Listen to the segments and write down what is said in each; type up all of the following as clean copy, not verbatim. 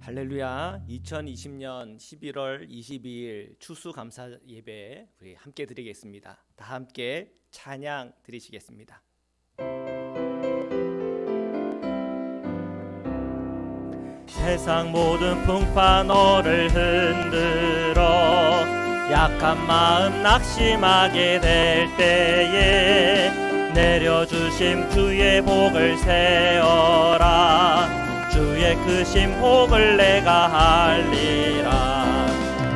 할렐루야. 2020년 11월 22일 추수감사 예배 우리 함께 드리겠습니다. 다 함께 찬양 드리시겠습니다. 세상 모든 풍파 너를 흔들어 약한 마음 낙심하게 될 때에 내려주심 주의 복을 세어라. 주의 크신 복을 내가 할리라.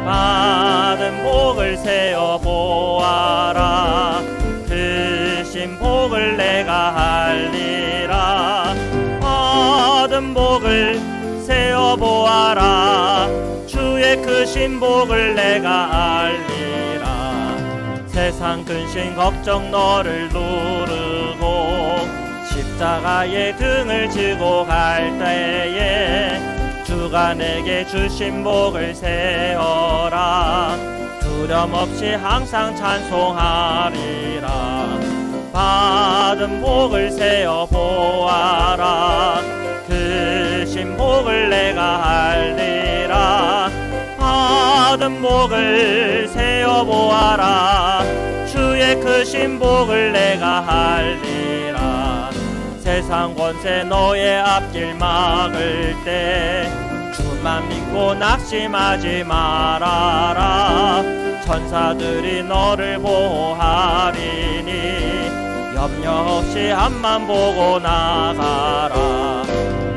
받은 복을 세어 보아라. 크신 복을 내가 할리라. 받은 복을 세어 보아라. 주의 크신 복을 내가 알리라. 세상 근심 걱정 너를 누르고 십자가의 등을 지고 갈 때에 주가 내게 주신 복을 세어라. 두려움 없이 항상 찬송하리라. 받은 복을 세어 보아라. 크신 복을 내가 알리라. 받은 복을 세어 보아라. 주의 크신 복을 내가 알리라. 세상 권세 너의 앞길 막을 때 주만 믿고 낙심하지 말아라. 천사들이 너를 보호하리니 염려 없이 앞만 보고 나가라.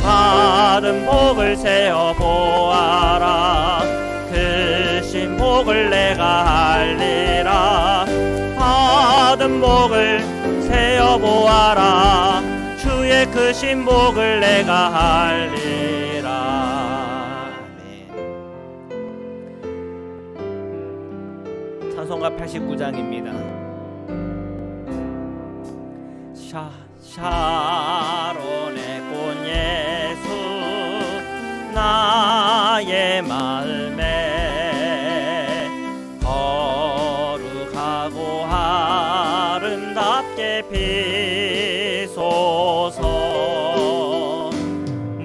받은 복을 세어 보아라. 크신 복을 내가 알리라. 받은 복을 세어 보아라. 주의 크신 복을 내가 알리라. 아멘. 찬송가 89장입니다. 샤론의 꽃 예수 나의 마음에 거룩하고 아름답게 비소서.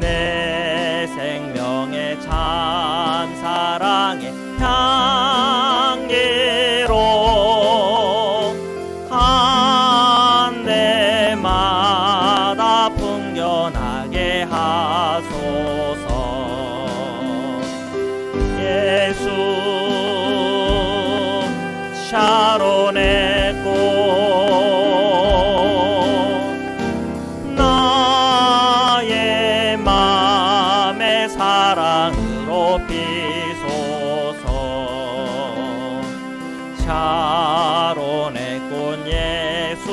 내 생명의 참 사랑의 향기로 한대마다 풍겨나게 하소서. 예수 샤론의 꽃 나의 맘의 사랑으로 비소서. 샤론의 꽃 예수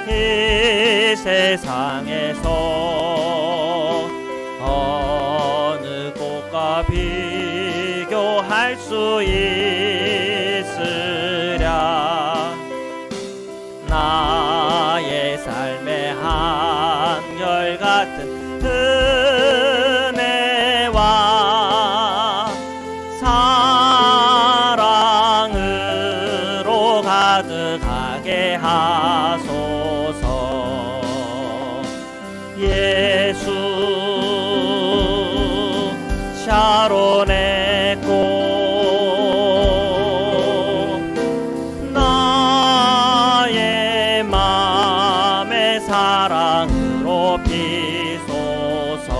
이 세상에서 어느 꽃과 비교할 수 있으랴. 나의 삶의 한결같은 은혜와 사랑으로 가득하게 하소서. 예수 샤론의 꽃 나의 맘의 사랑으로 비소서.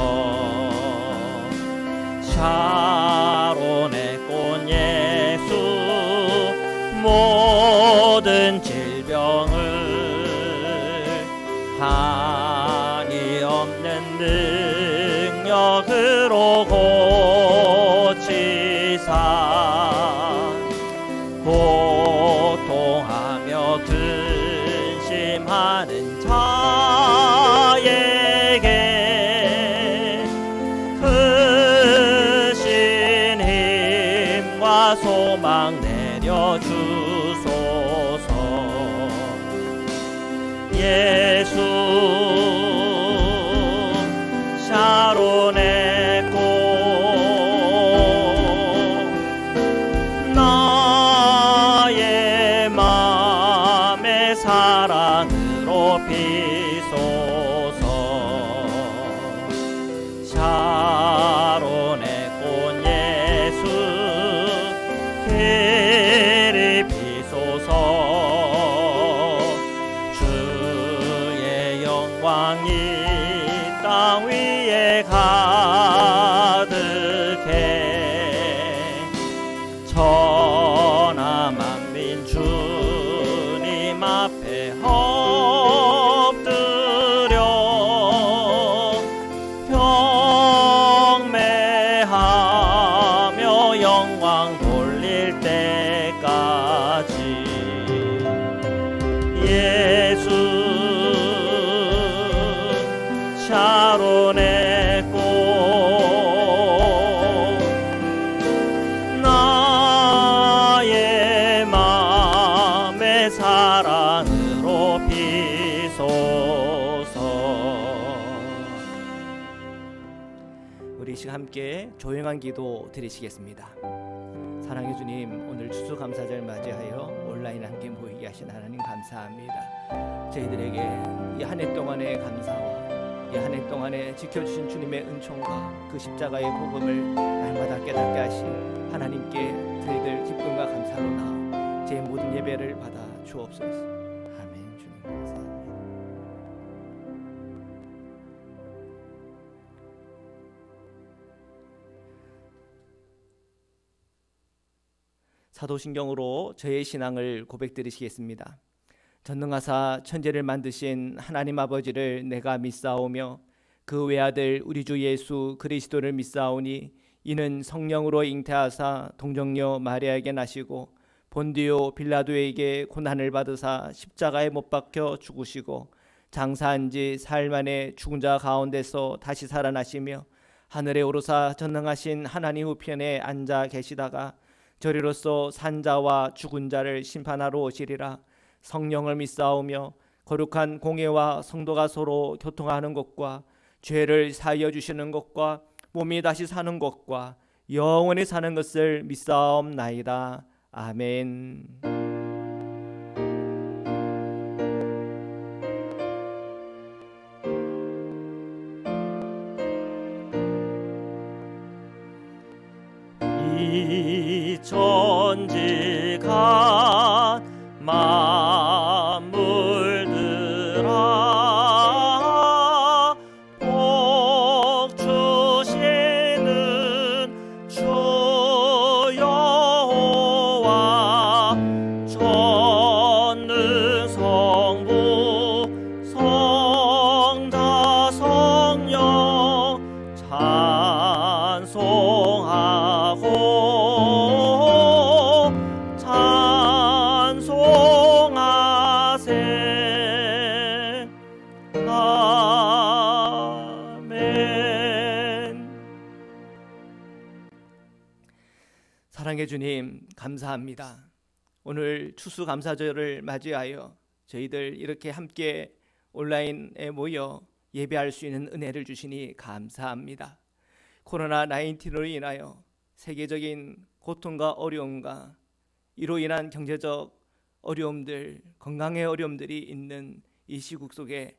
샤론의 꽃 예수 모든 질병을 한이 없는 능력으로 고치사. 고통하며 근심하는 자에게 크신 힘과 소망 내려주소서. 예수 샤론의 꽃 나의 맘의 사랑으로 비소서. 샤 주의 영광이 땅 위에 가득해 천하 만민 주님 앞에 엎드려 경매하며 영광 돌릴 때까지 예수 샤론의 꽃 나의 맘의 사랑으로 비소서. 우리 이 시간 함께 조용한 기도 드리시겠습니다. 사랑의 주님, 오늘 추수감사절 맞이하여 온라인 함께 모이게 하신 하나님 감사합니다. 저희들에게 이 한 해 동안의 감사와 이 한 해 동안에 지켜주신 주님의 은총과 그 십자가의 복음을 날마다 깨닫게 하신 하나님께 저희들 기쁨과 감사로 나아 제 모든 예배를 받아 주옵소서. 아멘. 주님 감사합니다. 사도신경으로 저의 신앙을 고백드리시겠습니다. 전능하사 천지를 만드신 하나님 아버지를 내가 믿사오며 그 외아들 우리 주 예수 그리스도를 믿사오니 이는 성령으로 잉태하사 동정녀 마리아에게 나시고 본디오 빌라도에게 고난을 받으사 십자가에 못 박혀 죽으시고 장사한 지 사흘 만에 죽은 자 가운데서 다시 살아나시며 하늘에 오르사 전능하신 하나님 우편에 앉아 계시다가 저리로서 산자와 죽은 자를 심판하러 오시리라. 성령을 믿사오며 거룩한 공회와 성도가 서로 교통하는 것과 죄를 사하여 주시는 것과 몸이 다시 사는 것과 영원히 사는 것을 믿사옵나이다. 아멘. 이 천지가 만물들아 복 주시는 주 여호와 전능 성부 성자 성령 찬송하고 찬송하세. 아멘. 사랑의 주님 감사합니다. 오늘 추수감사절을 맞이하여 저희들 이렇게 함께 온라인에 모여 예배할 수 있는 은혜를 주시니 감사합니다. 코로나19로 인하여 세계적인 고통과 어려움과 이로 인한 경제적 어려움들, 건강의 어려움들이 있는 이 시국 속에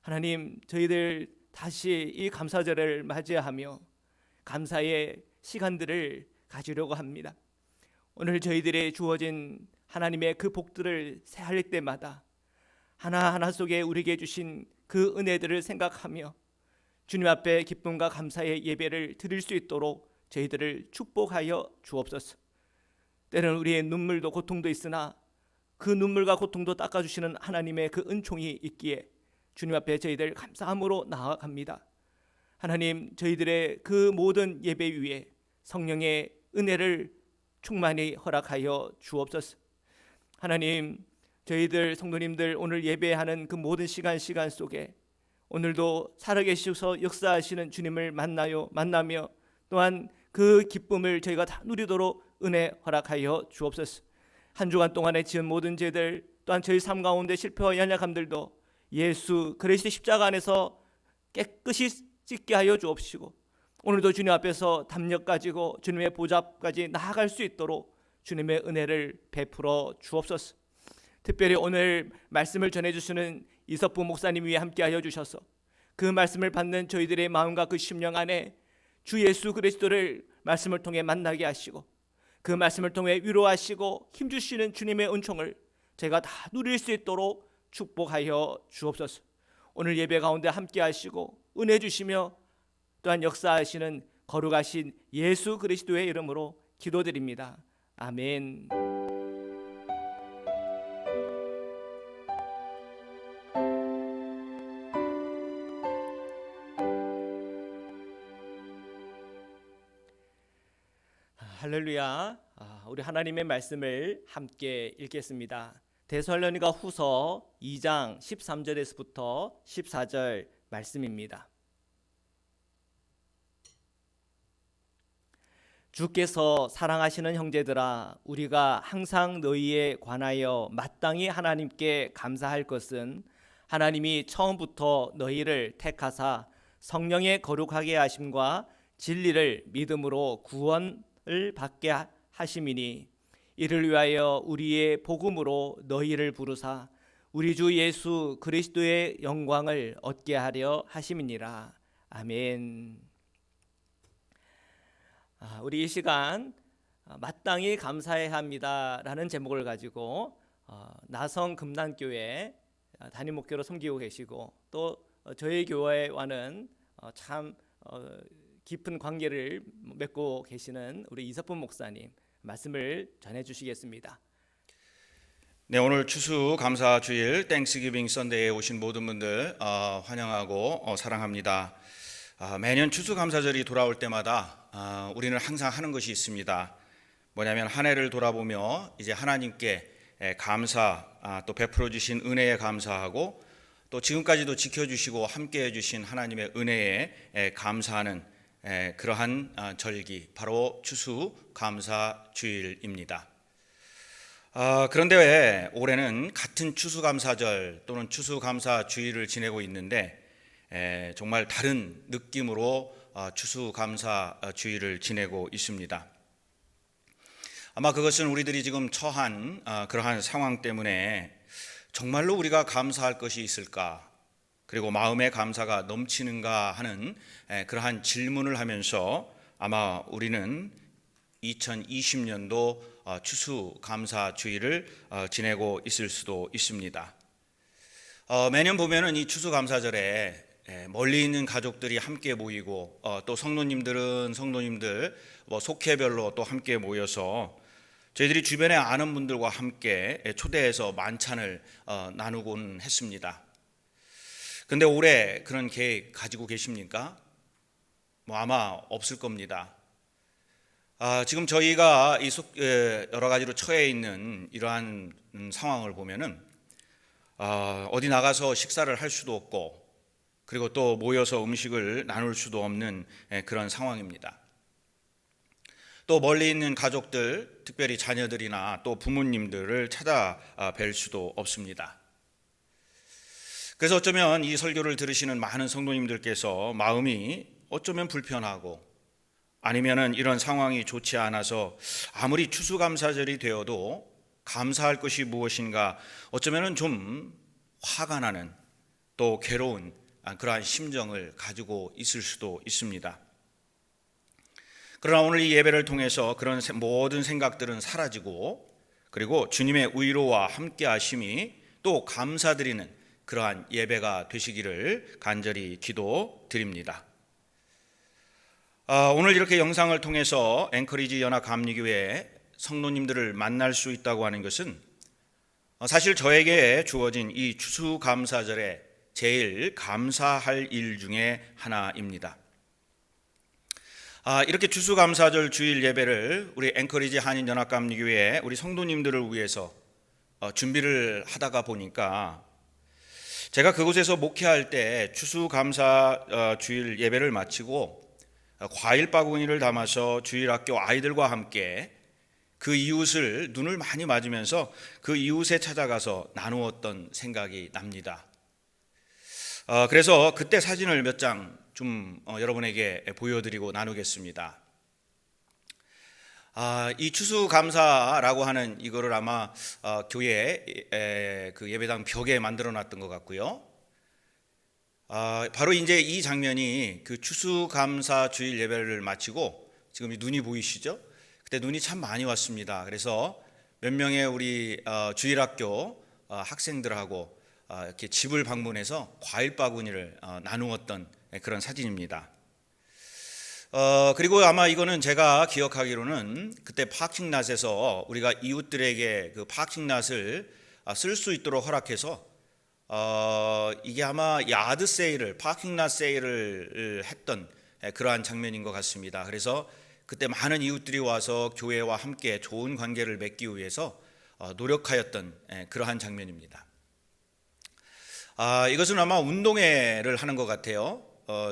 하나님, 저희들 다시 이 감사절을 맞이하며 감사의 시간들을 가지려고 합니다. 오늘 저희들의 주어진 하나님의 그 복들을 새할 때마다 하나하나 속에 우리에게 주신 그 은혜들을 생각하며 주님 앞에 기쁨과 감사의 예배를 드릴 수 있도록 저희들을 축복하여 주옵소서. 때로는 우리의 눈물도 고통도 있으나 그 눈물과 고통도 닦아주시는 하나님의 그 은총이 있기에 주님 앞에 저희들 감사함으로 나아갑니다. 하나님, 저희들의 그 모든 예배 위에 성령의 은혜를 충만히 허락하여 주옵소서. 하나님, 저희들 성도님들 오늘 예배하는 그 모든 시간 속에 오늘도 살아계셔서 역사하시는 주님을 만나며 또한 그 기쁨을 저희가 다 누리도록 은혜 허락하여 주옵소서. 한 주간 동안에 지은 모든 죄들 또한 저희 삶 가운데 실패와 연약함들도 예수 그리스도의 십자가 안에서 깨끗이 씻게 하여 주옵시고 오늘도 주님 앞에서 담력 가지고 주님의 보좌 앞까지 나아갈 수 있도록 주님의 은혜를 베풀어 주옵소서. 특별히 오늘 말씀을 전해주시는 이석부 목사님 위에 함께하여 주셔서 그 말씀을 받는 저희들의 마음과 그 심령 안에 주 예수 그리스도를 말씀을 통해 만나게 하시고 그 말씀을 통해 위로하시고 힘주시는 주님의 은총을 제가 다 누릴 수 있도록 축복하여 주옵소서. 오늘 예배 가운데 함께 하시고 은혜 주시며 또한 역사하시는 거룩하신 예수 그리스도의 이름으로 기도드립니다. 아멘. 할렐루야. 우리 하나님의 말씀을 함께 읽겠습니다. 데살로니가 후서 2장 13절에서부터 14절 말씀입니다. 주께서 사랑하시는 형제들아, 우리가 항상 너희에 관하여 마땅히 하나님께 감사할 것은 하나님이 처음부터 너희를 택하사 성령의 거룩하게 하심과 진리를 믿음으로 구원을 받게 하심이니, 이를 위하여 우리의 복음으로 너희를 부르사 우리 주 예수 그리스도의 영광을 얻게 하려 하심이니라. 아멘. 우리 이 시간 마땅히 감사해야 합니다라는 제목을 가지고 나성 금난교회 담임 목회로 섬기고 계시고 또 저희 교회와는 참 깊은 관계를 맺고 계시는 우리 이석분 목사님 말씀을 전해 주시겠습니다. 네, 오늘 추수 감사 주일 땡스기빙 선데이에 오신 모든 분들 환영하고 사랑합니다. 매년 추수 감사절이 돌아올 때마다 우리는 항상 하는 것이 있습니다. 뭐냐면 한 해를 돌아보며 이제 하나님께 감사, 또 베풀어 주신 은혜에 감사하고 또 지금까지도 지켜주시고 함께해 주신 하나님의 은혜에 감사하는 그러한 절기, 바로 추수 감사 주일입니다. 그런데 왜 올해는 같은 추수 감사절 또는 추수 감사 주일을 지내고 있는데 정말 다른 느낌으로 추수 감사 주일을 지내고 있습니다. 아마 그것은 우리들이 지금 처한 그러한 상황 때문에 정말로 우리가 감사할 것이 있을까, 그리고 마음의 감사가 넘치는가 하는 그러한 질문을 하면서 아마 우리는 2020년도 추수 감사 주일을 지내고 있을 수도 있습니다. 매년 보면은 이 추수 감사절에 멀리 있는 가족들이 함께 모이고 또 성도님들 속회별로 또 함께 모여서 저희들이 주변에 아는 분들과 함께 초대해서 만찬을 나누곤 했습니다. 근데 올해 그런 계획 가지고 계십니까? 아마 없을 겁니다. 지금 저희가 여러 가지로 처해 있는 이러한 상황을 보면은 어디 나가서 식사를 할 수도 없고, 그리고 또 모여서 음식을 나눌 수도 없는 그런 상황입니다. 또 멀리 있는 가족들, 특별히 자녀들이나 또 부모님들을 찾아뵐 수도 없습니다. 그래서 어쩌면 이 설교를 들으시는 많은 성도님들께서 마음이 어쩌면 불편하고, 아니면은 이런 상황이 좋지 않아서 아무리 추수감사절이 되어도 감사할 것이 무엇인가, 어쩌면은 좀 화가 나는, 또 괴로운 그러한 심정을 가지고 있을 수도 있습니다. 그러나 오늘 이 예배를 통해서 그런 모든 생각들은 사라지고, 그리고 주님의 위로와 함께 하심이 또 감사드리는 그러한 예배가 되시기를 간절히 기도드립니다. 오늘 이렇게 영상을 통해서 앵커리지 연합감리교회 성도님들을 만날 수 있다고 하는 것은 사실 저에게 주어진 이 추수감사절에 제일 감사할 일 중에 하나입니다. 이렇게 추수감사절 주일 예배를 우리 앵커리지 한인연합감리교회 우리 성도님들을 위해서 준비를 하다가 보니까, 제가 그곳에서 목회할 때 추수감사 주일 예배를 마치고 과일 바구니를 담아서 주일학교 아이들과 함께 그 이웃을 눈을 많이 맞으면서 그 이웃에 찾아가서 나누었던 생각이 납니다. 그래서 그때 사진을 몇 장 좀 여러분에게 보여드리고 나누겠습니다. 이 추수감사라고 하는 이거를 아마 교회 그 예배당 벽에 만들어놨던 것 같고요. 바로 이제 이 장면이 그 추수감사 주일 예배를 마치고, 지금 눈이 보이시죠? 그때 눈이 참 많이 왔습니다. 그래서 몇 명의 우리 주일학교 학생들하고 이렇게 집을 방문해서 과일 바구니를 나누었던 그런 사진입니다. 그리고 아마 이거는 제가 기억하기로는 그때 파킹랏에서 우리가 이웃들에게 그 파킹랏을 쓸 수 있도록 허락해서 이게 아마 야드 세일을, 파킹랏 세일을 했던 그러한 장면인 것 같습니다. 그래서 그때 많은 이웃들이 와서 교회와 함께 좋은 관계를 맺기 위해서 노력하였던 그러한 장면입니다. 이것은 아마 운동회를 하는 것 같아요.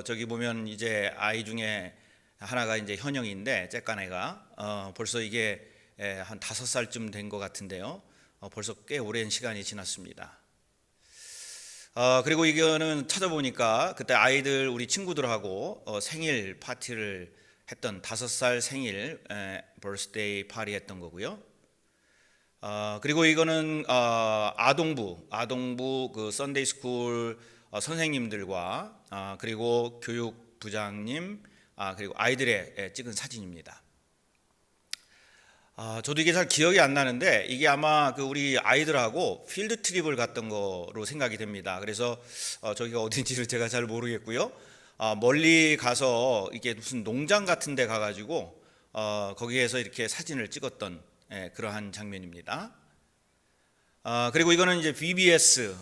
저기 보면 이제 아이 중에 하나가 이제 현영인데, 쬐깐 애가 벌써 이게 한 5살쯤 된 것 같은데요. 벌써 꽤 오랜 시간이 지났습니다. 그리고 이거는 찾아보니까 그때 아이들 우리 친구들하고 생일 파티를 했던 5살 생일 버스데이 파티 했던 거고요. 그리고 이거는 아동부 그 썬데이 스쿨 선생님들과 그리고 교육부장님 그리고 아이들의 찍은 사진입니다. 저도 이게 잘 기억이 안 나는데 이게 아마 그 우리 아이들하고 필드 트립을 갔던 거로 생각이 됩니다. 그래서 저기가 어딘지를 제가 잘 모르겠고요. 멀리 가서 이게 무슨 농장 같은 데 가가지고 거기에서 이렇게 사진을 찍었던 그러한 장면입니다. 그리고 이거는 이제 VBS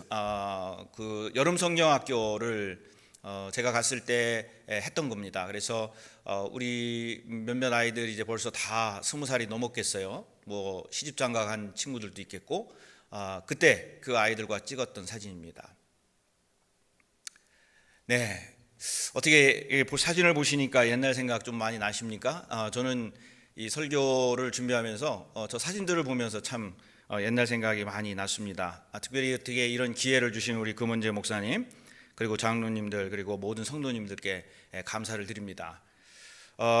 그 여름 성경학교를 제가 갔을 때 했던 겁니다. 그래서 우리 몇몇 아이들이 이제 벌써 다 20살이 넘었겠어요. 뭐 시집장가 간 친구들도 있겠고, 그때 그 아이들과 찍었던 사진입니다. 네, 어떻게 사진을 보시니까 옛날 생각 좀 많이 나십니까? 저는 이 설교를 준비하면서 저 사진들을 보면서 참 옛날 생각이 많이 났습니다. 특별히 어떻게 이런 기회를 주신 우리 금원재 목사님, 그리고 장로님들, 그리고 모든 성도님들께 감사를 드립니다.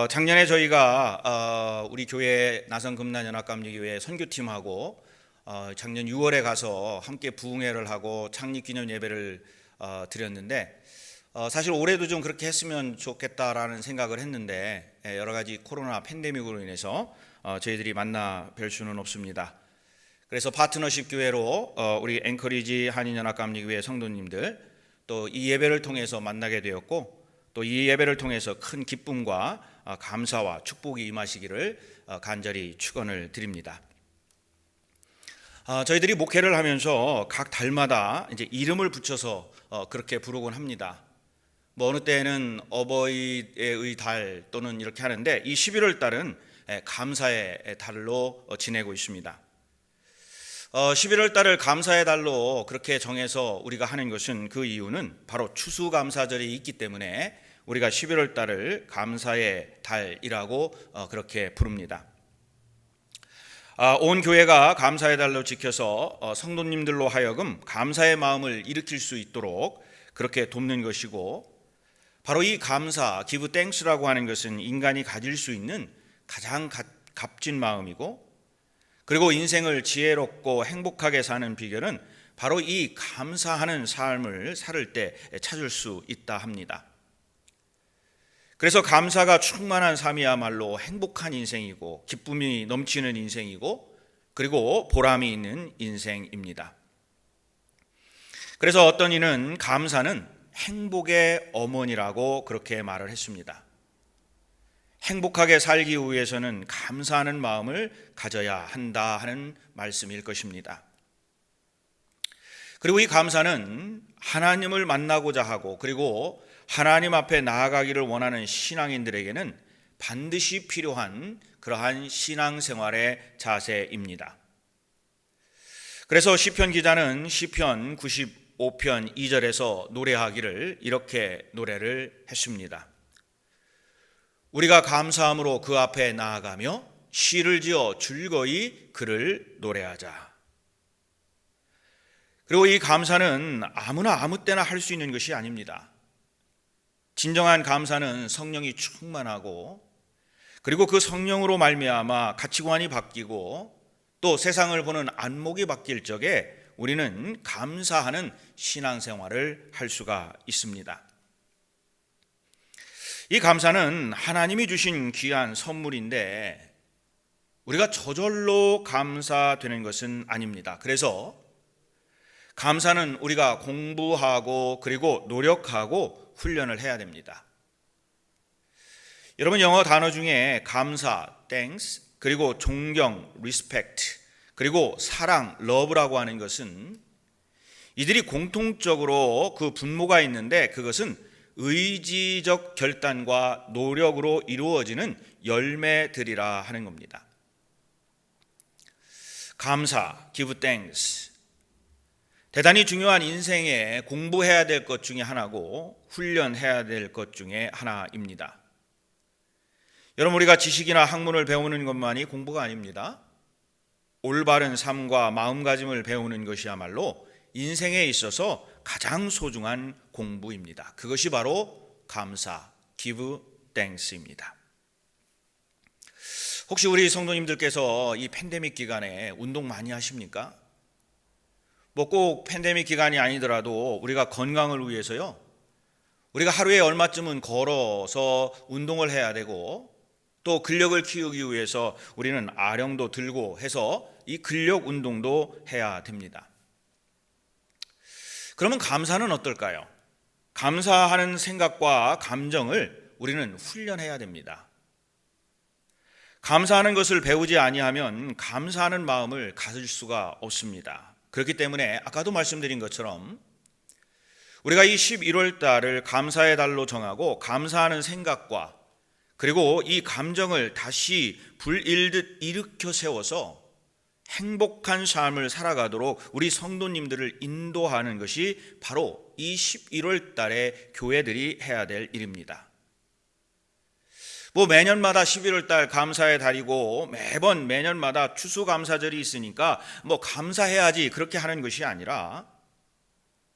작년에 저희가 우리 교회 나성금난연합감리교회 선교팀하고 작년 6월에 가서 함께 부흥회를 하고 창립기념 예배를 드렸는데, 사실 올해도 좀 그렇게 했으면 좋겠다라는 생각을 했는데 여러 가지 코로나 팬데믹으로 인해서 저희들이 만나 뵐 수는 없습니다. 그래서 파트너십 교회로 우리 앵커리지 한인연합감리교회 성도님들 또 이 예배를 통해서 만나게 되었고, 또 이 예배를 통해서 큰 기쁨과 감사와 축복이 임하시기를 간절히 축원을 드립니다. 저희들이 목회를 하면서 각 달마다 이제 이름을 붙여서 그렇게 부르곤 합니다. 뭐 어느 때는 어버이의 달 또는 이렇게 하는데, 이 11월 달은 감사의 달로 지내고 있습니다. 11월 달을 감사의 달로 그렇게 정해서 우리가 하는 것은, 그 이유는 바로 추수감사절이 있기 때문에 우리가 11월 달을 감사의 달이라고 그렇게 부릅니다. 온 교회가 감사의 달로 지켜서 성도님들로 하여금 감사의 마음을 일으킬 수 있도록 그렇게 돕는 것이고, 바로 이 감사, give thanks라고 하는 것은 인간이 가질 수 있는 가장 값진 마음이고, 그리고 인생을 지혜롭고 행복하게 사는 비결은 바로 이 감사하는 삶을 살 때 찾을 수 있다 합니다. 그래서 감사가 충만한 삶이야말로 행복한 인생이고, 기쁨이 넘치는 인생이고, 그리고 보람이 있는 인생입니다. 그래서 어떤 이는 감사는 행복의 어머니라고 그렇게 말을 했습니다. 행복하게 살기 위해서는 감사하는 마음을 가져야 한다 하는 말씀일 것입니다. 그리고 이 감사는 하나님을 만나고자 하고, 그리고 하나님 앞에 나아가기를 원하는 신앙인들에게는 반드시 필요한 그러한 신앙생활의 자세입니다. 그래서 시편 기자는 시편 95편 2절에서 노래하기를 이렇게 노래를 했습니다. 우리가 감사함으로 그 앞에 나아가며 시를 지어 즐거이 그를 노래하자. 그리고 이 감사는 아무나 아무 때나 할 수 있는 것이 아닙니다. 진정한 감사는 성령이 충만하고, 그리고 그 성령으로 말미암아 가치관이 바뀌고, 또 세상을 보는 안목이 바뀔 적에 우리는 감사하는 신앙생활을 할 수가 있습니다. 이 감사는 하나님이 주신 귀한 선물인데, 우리가 저절로 감사되는 것은 아닙니다. 그래서 감사는 우리가 공부하고 그리고 노력하고 훈련을 해야 됩니다. 여러분, 영어 단어 중에 감사, thanks, 그리고 존경, respect, 그리고 사랑, love라고 하는 것은 이들이 공통적으로 그 분모가 있는데 그것은 의지적 결단과 노력으로 이루어지는 열매들이라 하는 겁니다. 감사, give thanks. 대단히 중요한 인생에 공부해야 될 것 중에 하나고 훈련해야 될 것 중에 하나입니다. 여러분, 우리가 지식이나 학문을 배우는 것만이 공부가 아닙니다. 올바른 삶과 마음가짐을 배우는 것이야말로 인생에 있어서 가장 소중한 공부입니다. 그것이 바로 감사, give thanks입니다. 혹시 우리 성도님들께서 이 팬데믹 기간에 운동 많이 하십니까? 뭐 꼭 팬데믹 기간이 아니더라도 우리가 건강을 위해서요, 우리가 하루에 얼마쯤은 걸어서 운동을 해야 되고, 또 근력을 키우기 위해서 우리는 아령도 들고 해서 이 근력 운동도 해야 됩니다. 그러면 감사는 어떨까요? 감사하는 생각과 감정을 우리는 훈련해야 됩니다. 감사하는 것을 배우지 아니하면 감사하는 마음을 가질 수가 없습니다. 그렇기 때문에 아까도 말씀드린 것처럼 우리가 이 11월 달을 감사의 달로 정하고 감사하는 생각과 그리고 이 감정을 다시 불일듯 일으켜 세워서 행복한 삶을 살아가도록 우리 성도님들을 인도하는 것이 바로 이 11월 달에 교회들이 해야 될 일입니다. 뭐 매년마다 11월 달 감사의 달이고 매번 매년마다 추수감사절이 있으니까 뭐 감사해야지 그렇게 하는 것이 아니라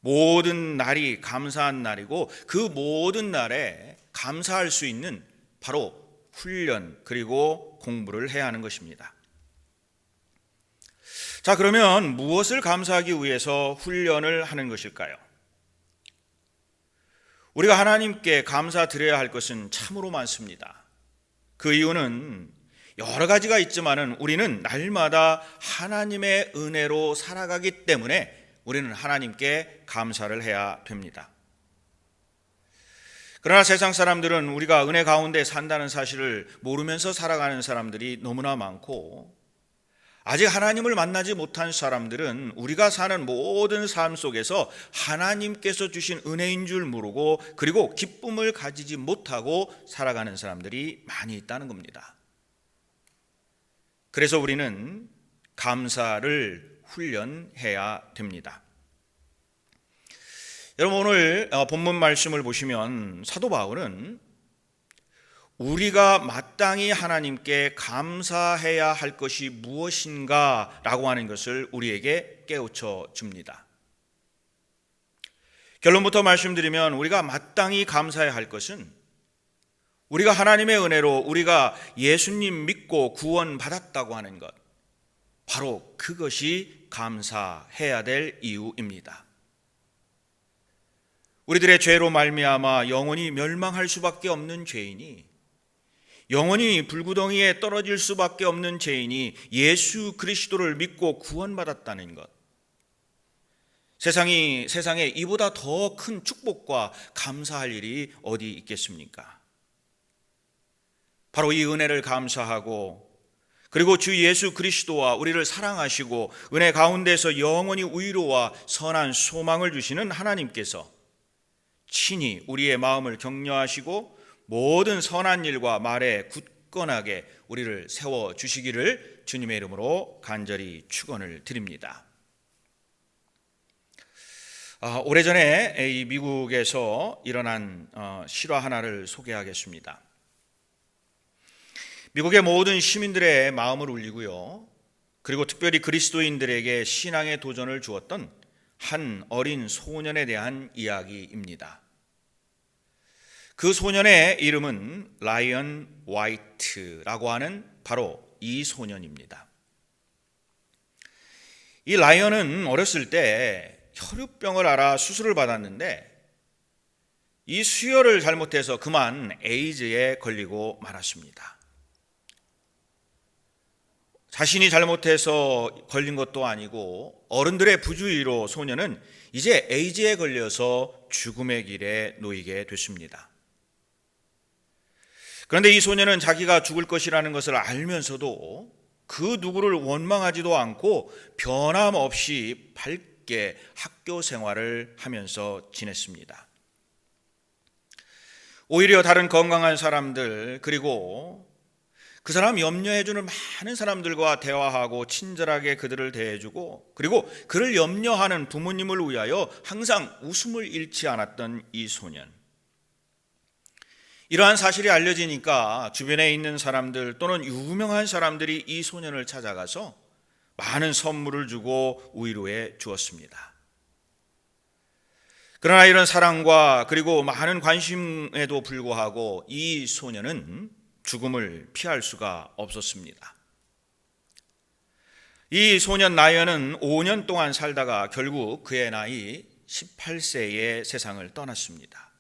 모든 날이 감사한 날이고 그 모든 날에 감사할 수 있는 바로 훈련 그리고 공부를 해야 하는 것입니다. 자, 그러면 무엇을 감사하기 위해서 훈련을 하는 것일까요? 우리가 하나님께 감사드려야 할 것은 참으로 많습니다. 그 이유는 여러 가지가 있지만은 우리는 날마다 하나님의 은혜로 살아가기 때문에 우리는 하나님께 감사를 해야 됩니다. 그러나 세상 사람들은 우리가 은혜 가운데 산다는 사실을 모르면서 살아가는 사람들이 너무나 많고, 아직 하나님을 만나지 못한 사람들은 우리가 사는 모든 삶 속에서 하나님께서 주신 은혜인 줄 모르고 그리고 기쁨을 가지지 못하고 살아가는 사람들이 많이 있다는 겁니다. 그래서 우리는 감사를 훈련해야 됩니다. 여러분, 오늘 본문 말씀을 보시면 사도 바울은 우리가 마땅히 하나님께 감사해야 할 것이 무엇인가 라고 하는 것을 우리에게 깨우쳐 줍니다. 결론부터 말씀드리면 우리가 마땅히 감사해야 할 것은 우리가 하나님의 은혜로 우리가 예수님 믿고 구원받았다고 하는 것, 바로 그것이 감사해야 될 이유입니다. 우리들의 죄로 말미암아 영원히 멸망할 수밖에 없는 죄인이, 영원히 불구덩이에 떨어질 수밖에 없는 죄인이 예수 그리스도를 믿고 구원받았다는 것, 세상에 이보다 더 큰 축복과 감사할 일이 어디 있겠습니까? 바로 이 은혜를 감사하고 그리고 주 예수 그리스도와 우리를 사랑하시고 은혜 가운데서 영원히 위로와 선한 소망을 주시는 하나님께서 친히 우리의 마음을 격려하시고 모든 선한 일과 말에 굳건하게 우리를 세워주시기를 주님의 이름으로 간절히 축원을 드립니다. 오래전에 이 미국에서 일어난 실화 하나를 소개하겠습니다. 미국의 모든 시민들의 마음을 울리고요, 그리고 특별히 그리스도인들에게 신앙의 도전을 주었던 한 어린 소년에 대한 이야기입니다. 그 소년의 이름은 라이언 화이트라고 하는 바로 이 소년입니다. 이 라이언은 어렸을 때 혈우병을 앓아 수술을 받았는데 이 수혈을 잘못해서 그만 에이즈에 걸리고 말았습니다. 자신이 잘못해서 걸린 것도 아니고 어른들의 부주의로 소년은 이제 에이즈에 걸려서 죽음의 길에 놓이게 됐습니다. 그런데 이 소년은 자기가 죽을 것이라는 것을 알면서도 그 누구를 원망하지도 않고 변함없이 밝게 학교 생활을 하면서 지냈습니다. 오히려 다른 건강한 사람들, 그리고 그 사람 염려해주는 많은 사람들과 대화하고 친절하게 그들을 대해주고, 그리고 그를 염려하는 부모님을 위하여 항상 웃음을 잃지 않았던 이 소년. 이러한 사실이 알려지니까 주변에 있는 사람들 또는 유명한 사람들이 이 소년을 찾아가서 많은 선물을 주고 위로해 주었습니다. 그러나 이런 사랑과 그리고 많은 관심에도 불구하고 이 소년은 죽음을 피할 수가 없었습니다. 이 소년 라이언은 5년 동안 살다가 결국 그의 나이 18세에 세상을 떠났습니다.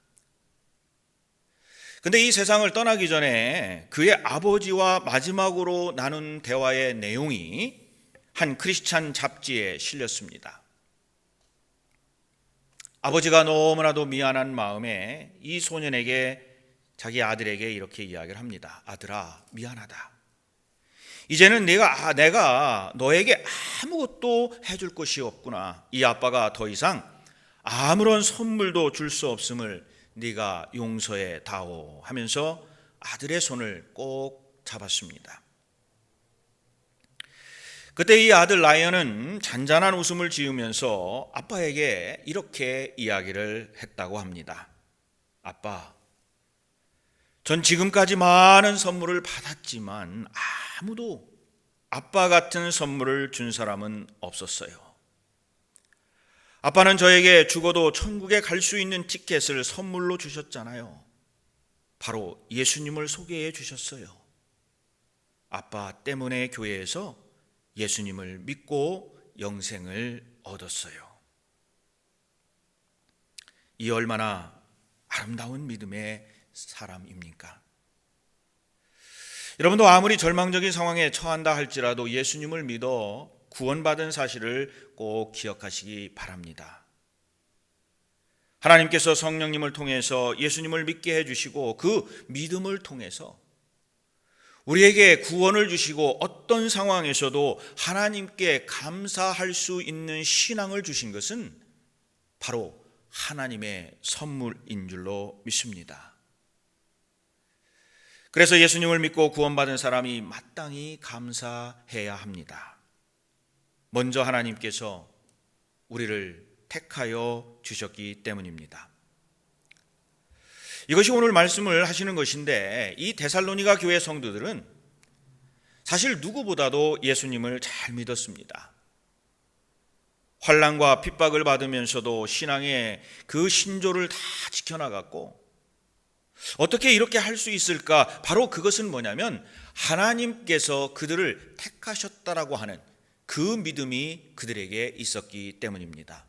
근데 이 세상을 떠나기 전에 그의 아버지와 마지막으로 나눈 대화의 내용이 한 크리스찬 잡지에 실렸습니다. 아버지가 너무나도 미안한 마음에 이 소년에게, 자기 아들에게 이렇게 이야기를 합니다. 아들아, 미안하다. 이제는 내가 너에게 아무것도 해줄 것이 없구나. 이 아빠가 더 이상 아무런 선물도 줄 수 없음을 네가 용서해 다오 하면서 아들의 손을 꼭 잡았습니다. 그때 이 아들 라이언은 잔잔한 웃음을 지으면서 아빠에게 이렇게 이야기를 했다고 합니다. 아빠, 전 지금까지 많은 선물을 받았지만 아무도 아빠 같은 선물을 준 사람은 없었어요. 아빠는 저에게 죽어도 천국에 갈 수 있는 티켓을 선물로 주셨잖아요. 바로 예수님을 소개해 주셨어요. 아빠 때문에 교회에서 예수님을 믿고 영생을 얻었어요. 이 얼마나 아름다운 믿음의 사람입니까? 여러분도 아무리 절망적인 상황에 처한다 할지라도 예수님을 믿어 구원받은 사실을 꼭 기억하시기 바랍니다. 하나님께서 성령님을 통해서 예수님을 믿게 해주시고 그 믿음을 통해서 우리에게 구원을 주시고 어떤 상황에서도 하나님께 감사할 수 있는 신앙을 주신 것은 바로 하나님의 선물인 줄로 믿습니다. 그래서 예수님을 믿고 구원받은 사람이 마땅히 감사해야 합니다. 먼저 하나님께서 우리를 택하여 주셨기 때문입니다. 이것이 오늘 말씀을 하시는 것인데, 이 데살로니가 교회 성도들은 사실 누구보다도 예수님을 잘 믿었습니다. 환난과 핍박을 받으면서도 신앙의 그 신조를 다 지켜나갔고, 어떻게 이렇게 할 수 있을까? 바로 그것은 뭐냐면 하나님께서 그들을 택하셨다라고 하는 그 믿음이 그들에게 있었기 때문입니다.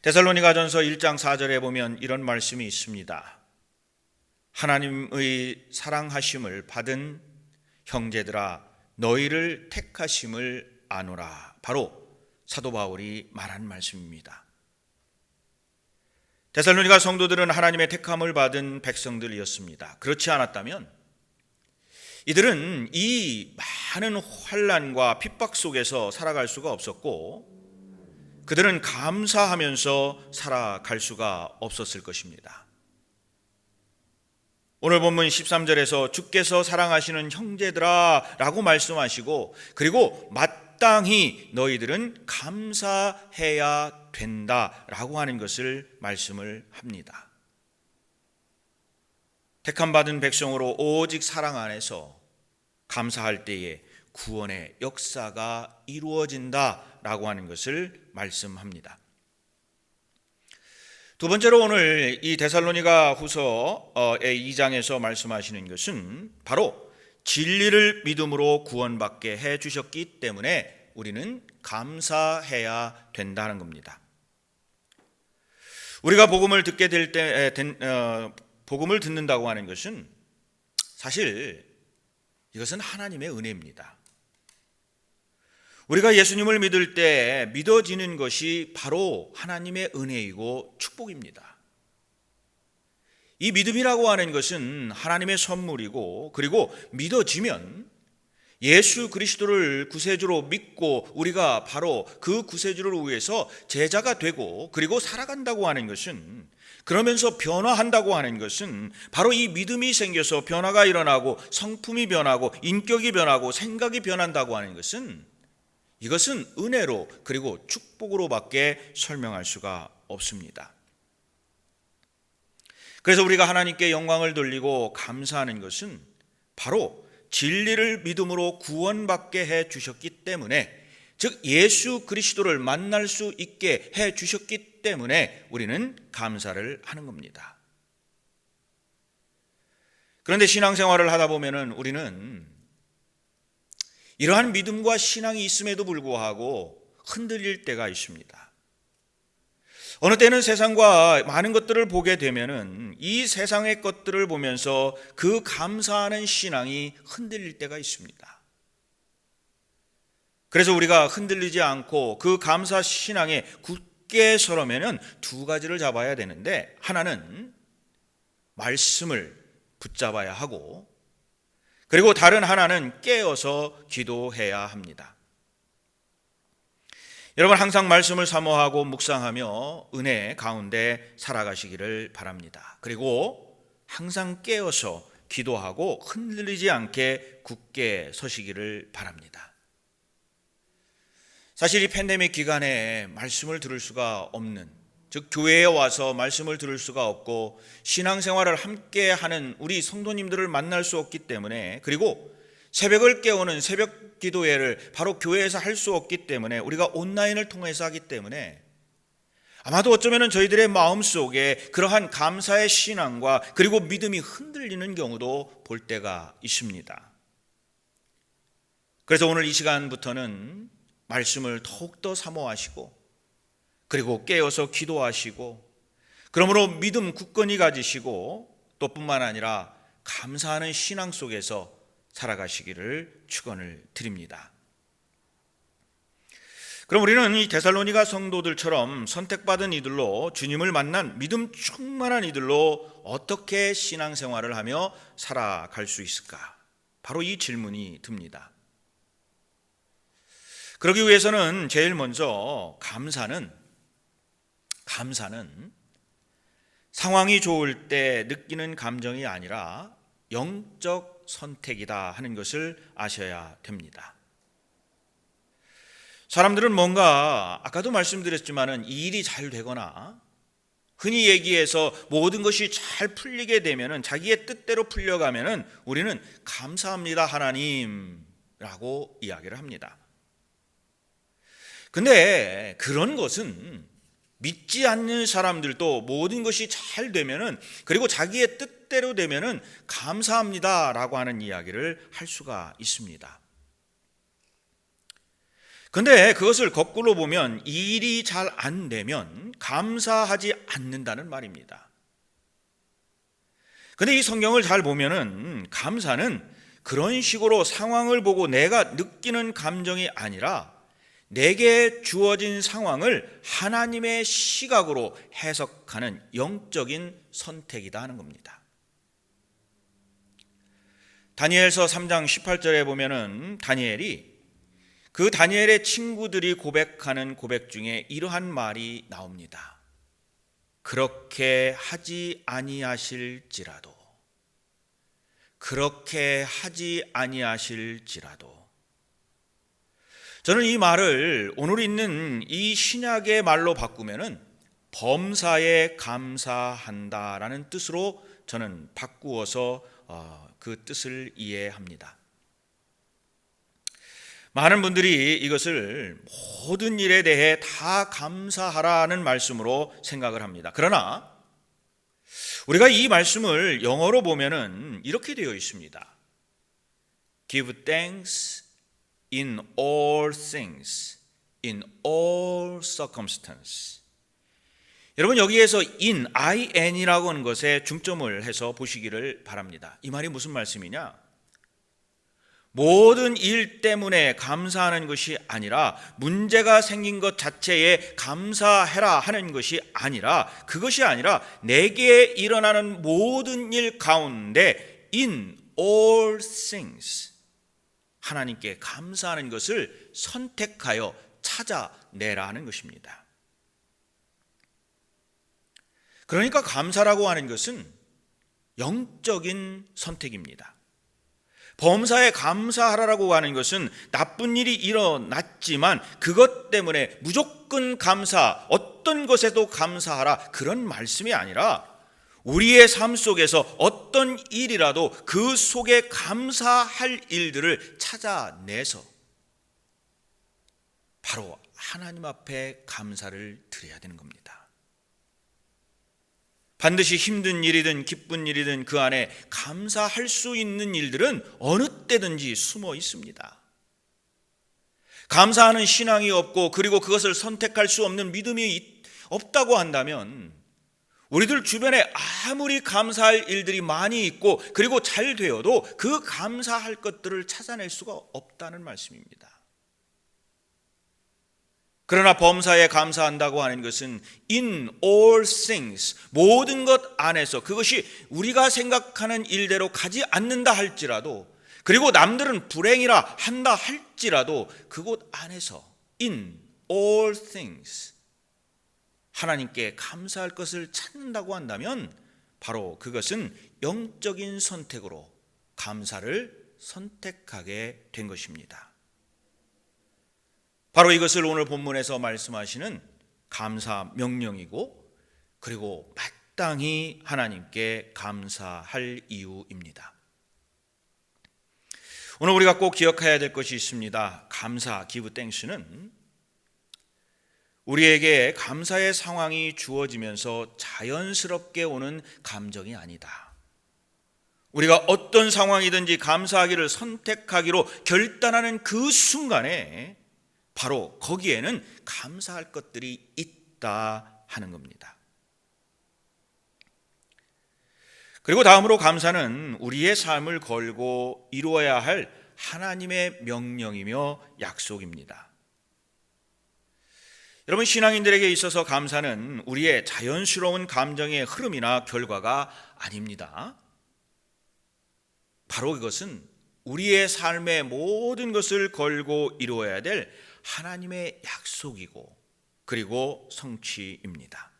데살로니가전서 1장 4절에 보면 이런 말씀이 있습니다. 하나님의 사랑하심을 받은 형제들아, 너희를 택하심을 아노라. 바로 사도 바울이 말한 말씀입니다. 데살로니가 성도들은 하나님의 택함을 받은 백성들이었습니다. 그렇지 않았다면 이들은 이 많은 환난과 핍박 속에서 살아갈 수가 없었고, 그들은 감사하면서 살아갈 수가 없었을 것입니다. 오늘 본문 13절에서 주께서 사랑하시는 형제들아 라고 말씀하시고, 그리고 마땅히 너희들은 감사해야 된다라고 하는 것을 말씀을 합니다. 택함받은 백성으로 오직 사랑 안에서 감사할 때에 구원의 역사가 이루어진다라고 하는 것을 말씀합니다. 두 번째로 오늘 이 데살로니가 후서의 2장에서 말씀하시는 것은 바로 진리를 믿음으로 구원받게 해주셨기 때문에 우리는 감사해야 된다는 겁니다. 우리가 복음을 듣게 될 때 복음을 듣는다고 하는 것은 사실 이것은 하나님의 은혜입니다. 우리가 예수님을 믿을 때 믿어지는 것이 바로 하나님의 은혜이고 축복입니다. 이 믿음이라고 하는 것은 하나님의 선물이고, 그리고 믿어지면 예수 그리스도를 구세주로 믿고 우리가 바로 그 구세주를 위해서 제자가 되고 그리고 살아간다고 하는 것은, 그러면서 변화한다고 하는 것은 바로 이 믿음이 생겨서 변화가 일어나고 성품이 변하고 인격이 변하고 생각이 변한다고 하는 것은, 이것은 은혜로 그리고 축복으로밖에 설명할 수가 없습니다. 그래서 우리가 하나님께 영광을 돌리고 감사하는 것은 바로 진리를 믿음으로 구원받게 해 주셨기 때문에, 즉 예수 그리스도를 만날 수 있게 해 주셨기 때문에 우리는 감사를 하는 겁니다. 그런데 신앙생활을 하다 보면은 우리는 이러한 믿음과 신앙이 있음에도 불구하고 흔들릴 때가 있습니다. 어느 때는 세상과 많은 것들을 보게 되면은 이 세상의 것들을 보면서 그 감사하는 신앙이 흔들릴 때가 있습니다. 그래서 우리가 흔들리지 않고 그 감사 신앙에 굳게 서려면은 두 가지를 잡아야 되는데, 하나는 말씀을 붙잡아야 하고, 그리고 다른 하나는 깨어서 기도해야 합니다. 여러분, 항상 말씀을 사모하고 묵상하며 은혜 가운데 살아가시기를 바랍니다. 그리고 항상 깨어서 기도하고 흔들리지 않게 굳게 서시기를 바랍니다. 사실 이 팬데믹 기간에 말씀을 들을 수가 없는, 즉 교회에 와서 말씀을 들을 수가 없고 신앙생활을 함께 하는 우리 성도님들을 만날 수 없기 때문에, 그리고 새벽을 깨우는 새벽 기도회를 바로 교회에서 할 수 없기 때문에, 우리가 온라인을 통해서 하기 때문에 아마도 어쩌면 저희들의 마음속에 그러한 감사의 신앙과 그리고 믿음이 흔들리는 경우도 볼 때가 있습니다. 그래서 오늘 이 시간부터는 말씀을 더욱더 사모하시고 그리고 깨어서 기도하시고, 그러므로 믿음 굳건히 가지시고 또 뿐만 아니라 감사하는 신앙 속에서 살아가시기를 축원을 드립니다. 그럼 우리는 이 데살로니가 성도들처럼 선택받은 이들로, 주님을 만난 믿음 충만한 이들로 어떻게 신앙생활을 하며 살아갈 수 있을까? 바로 이 질문이 듭니다. 그러기 위해서는 제일 먼저 감사는 상황이 좋을 때 느끼는 감정이 아니라 영적 선택이다 하는 것을 아셔야 됩니다. 사람들은 뭔가 아까도 말씀드렸지만은 이 일이 잘 되거나 흔히 얘기해서 모든 것이 잘 풀리게 되면은, 자기의 뜻대로 풀려가면은 우리는 감사합니다 하나님라고 이야기를 합니다. 근데 그런 것은 믿지 않는 사람들도 모든 것이 잘 되면은, 그리고 자기의 뜻대로 되면은 감사합니다라고 하는 이야기를 할 수가 있습니다. 근데 그것을 거꾸로 보면 이 일이 잘 안 되면 감사하지 않는다는 말입니다. 근데 이 성경을 잘 보면은 감사는 그런 식으로 상황을 보고 내가 느끼는 감정이 아니라 내게 주어진 상황을 하나님의 시각으로 해석하는 영적인 선택이다 하는 겁니다. 다니엘서 3장 18절에 보면은 다니엘의 친구들이 고백하는 고백 중에 이러한 말이 나옵니다. 그렇게 하지 아니하실지라도 저는 이 말을 오늘 있는 이 신약의 말로 바꾸면은 범사에 감사한다라는 뜻으로 저는 바꾸어서 그 뜻을 이해합니다. 많은 분들이 이것을 모든 일에 대해 다 감사하라는 말씀으로 생각을 합니다. 그러나 우리가 이 말씀을 영어로 보면은 이렇게 되어 있습니다. Give thanks in all things, in all circumstances. 여러분, 여기에서 in이라고 하는 것에 중점을 해서 보시기를 바랍니다. 이 말이 무슨 말씀이냐? 모든 일 때문에 감사하는 것이 아니라 문제가 생긴 것 자체에 감사해라 하는 것이 아니라 그것이 아니라 내게 일어나는 모든 일 가운데 in all things 하나님께 감사하는 것을 선택하여 찾아내라는 것입니다. 그러니까 감사라고 하는 것은 영적인 선택입니다. 범사에 감사하라고 하는 것은 나쁜 일이 일어났지만 그것 때문에 무조건 감사, 어떤 것에도 감사하라 그런 말씀이 아니라 우리의 삶 속에서 어떤 일이라도 그 속에 감사할 일들을 찾아내서 바로 하나님 앞에 감사를 드려야 되는 겁니다. 반드시 힘든 일이든 기쁜 일이든 그 안에 감사할 수 있는 일들은 어느 때든지 숨어 있습니다. 감사하는 신앙이 없고 그리고 그것을 선택할 수 없는 믿음이 없다고 한다면 우리들 주변에 아무리 감사할 일들이 많이 있고 그리고 잘 되어도 그 감사할 것들을 찾아낼 수가 없다는 말씀입니다. 그러나 범사에 감사한다고 하는 것은 in all things, 모든 것 안에서 그것이 우리가 생각하는 일대로 가지 않는다 할지라도 그리고 남들은 불행이라 한다 할지라도 그곳 안에서 in all things 하나님께 감사할 것을 찾는다고 한다면 바로 그것은 영적인 선택으로 감사를 선택하게 된 것입니다. 바로 이것을 오늘 본문에서 말씀하시는 감사 명령이고 그리고 마땅히 하나님께 감사할 이유입니다. 오늘 우리가 꼭 기억해야 될 것이 있습니다. 감사, give thanks는 우리에게 감사의 상황이 주어지면서 자연스럽게 오는 감정이 아니다. 우리가 어떤 상황이든지 감사하기를 선택하기로 결단하는 그 순간에 바로 거기에는 감사할 것들이 있다 하는 겁니다. 그리고 다음으로 감사는 우리의 삶을 걸고 이루어야 할 하나님의 명령이며 약속입니다. 여러분, 신앙인들에게 있어서 감사는 우리의 자연스러운 감정의 흐름이나 결과가 아닙니다. 바로 이것은 우리의 삶의 모든 것을 걸고 이루어야 될 하나님의 약속이고 그리고 성취입니다.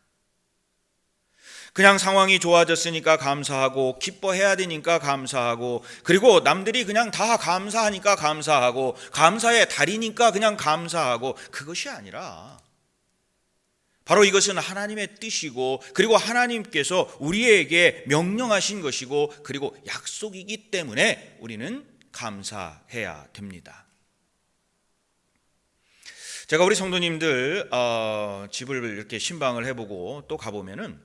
그냥 상황이 좋아졌으니까 감사하고 기뻐해야 되니까 감사하고 그리고 남들이 그냥 다 감사하니까 감사하고 감사의 달이니까 그냥 감사하고 그것이 아니라 바로 이것은 하나님의 뜻이고 그리고 하나님께서 우리에게 명령하신 것이고 그리고 약속이기 때문에 우리는 감사해야 됩니다. 제가 우리 성도님들 집을 이렇게 신방을 해보고 또 가보면은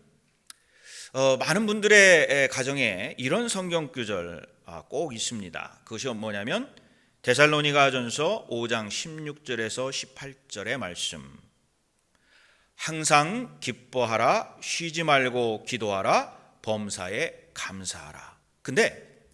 많은 분들의 가정에 이런 성경 구절 꼭 있습니다. 그것이 뭐냐면 데살로니가전서 5장 16절에서 18절의 말씀. 항상 기뻐하라, 쉬지 말고 기도하라, 범사에 감사하라. 근데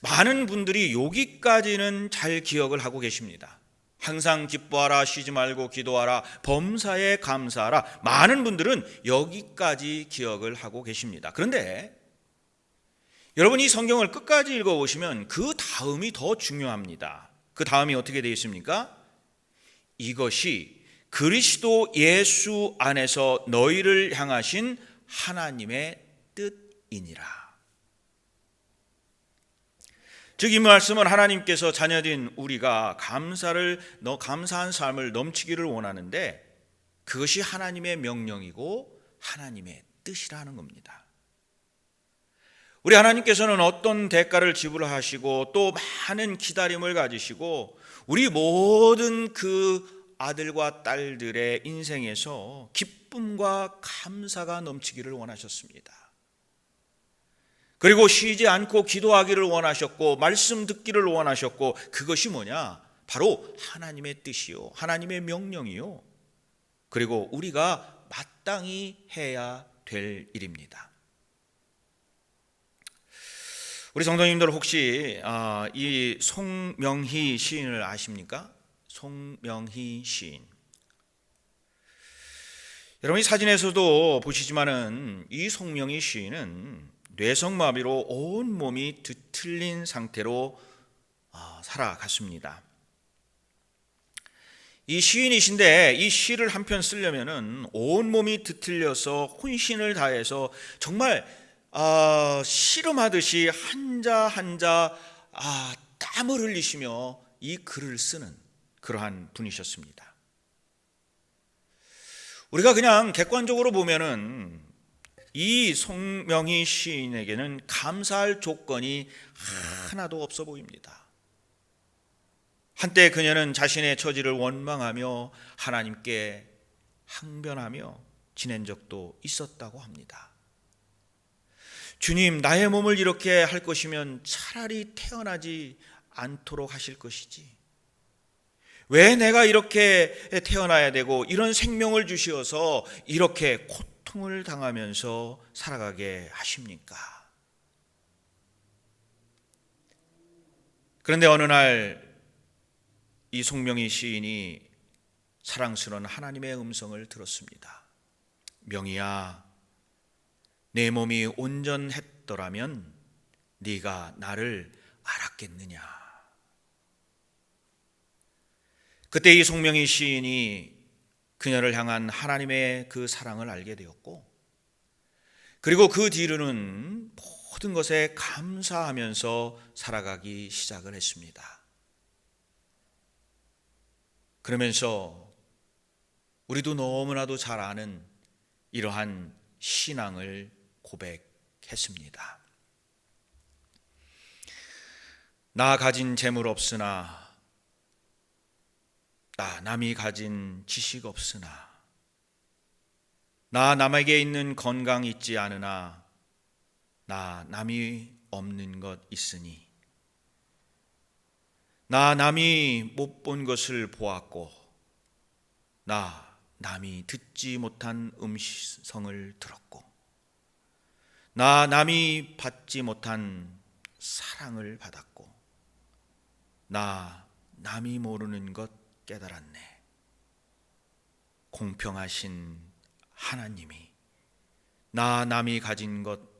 많은 분들이 여기까지는 잘 기억을 하고 계십니다. 항상 기뻐하라, 쉬지 말고 기도하라, 범사에 감사하라. 많은 분들은 여기까지 기억을 하고 계십니다. 그런데 여러분이 성경을 끝까지 읽어보시면 그 다음이 더 중요합니다. 그 다음이 어떻게 되어 있습니까? 이것이 그리스도 예수 안에서 너희를 향하신 하나님의 뜻이니라. 즉 이 말씀은 하나님께서 자녀된 우리가 감사한 삶을 넘치기를 원하는데 그것이 하나님의 명령이고 하나님의 뜻이라는 겁니다. 우리 하나님께서는 어떤 대가를 지불하시고 또 많은 기다림을 가지시고 우리 모든 그 아들과 딸들의 인생에서 기쁨과 감사가 넘치기를 원하셨습니다. 그리고 쉬지 않고 기도하기를 원하셨고 말씀 듣기를 원하셨고 그것이 뭐냐? 바로 하나님의 뜻이요, 하나님의 명령이요, 그리고 우리가 마땅히 해야 될 일입니다. 우리 성도님들 혹시 이 송명희 시인을 아십니까? 송명희 시인. 여러분 이 사진에서도 보시지만은 이 송명희 시인은 뇌성마비로 온 몸이 뒤틀린 상태로 살아갔습니다. 이 시인이신데 이 시를 한 편 쓰려면은 온 몸이 뒤틀려서 혼신을 다해서 정말 씨름하듯이 한자 한자 땀을 흘리시며 이 글을 쓰는 그러한 분이셨습니다. 우리가 그냥 객관적으로 보면은 이 송명희 시인에게는 감사할 조건이 하나도 없어 보입니다. 한때 그녀는 자신의 처지를 원망하며 하나님께 항변하며 지낸 적도 있었다고 합니다. 주님, 나의 몸을 이렇게 할 것이면 차라리 태어나지 않도록 하실 것이지. 왜 내가 이렇게 태어나야 되고 이런 생명을 주시어서 이렇게 고통을 당하면서 살아가게 하십니까? 그런데 어느 날 이 송명희 시인이 사랑스러운 하나님의 음성을 들었습니다. 명희야, 내 몸이 온전했더라면 네가 나를 알았겠느냐. 그때 이 송명희 시인이 그녀를 향한 하나님의 그 사랑을 알게 되었고, 그리고 그 뒤로는 모든 것에 감사하면서 살아가기 시작을 했습니다. 그러면서 우리도 너무나도 잘 아는 이러한 신앙을 고백했습니다. 나 가진 재물 없으나, 나 남이 가진 지식 없으나, 나 남에게 있는 건강 있지 않으나, 나 남이 없는 것 있으니, 나 남이 못 본 것을 보았고, 나 남이 듣지 못한 음성을 들었고, 나 남이 받지 못한 사랑을 받았고, 나 남이 모르는 것 깨달았네. 공평하신 하나님이 나 남이 가진 것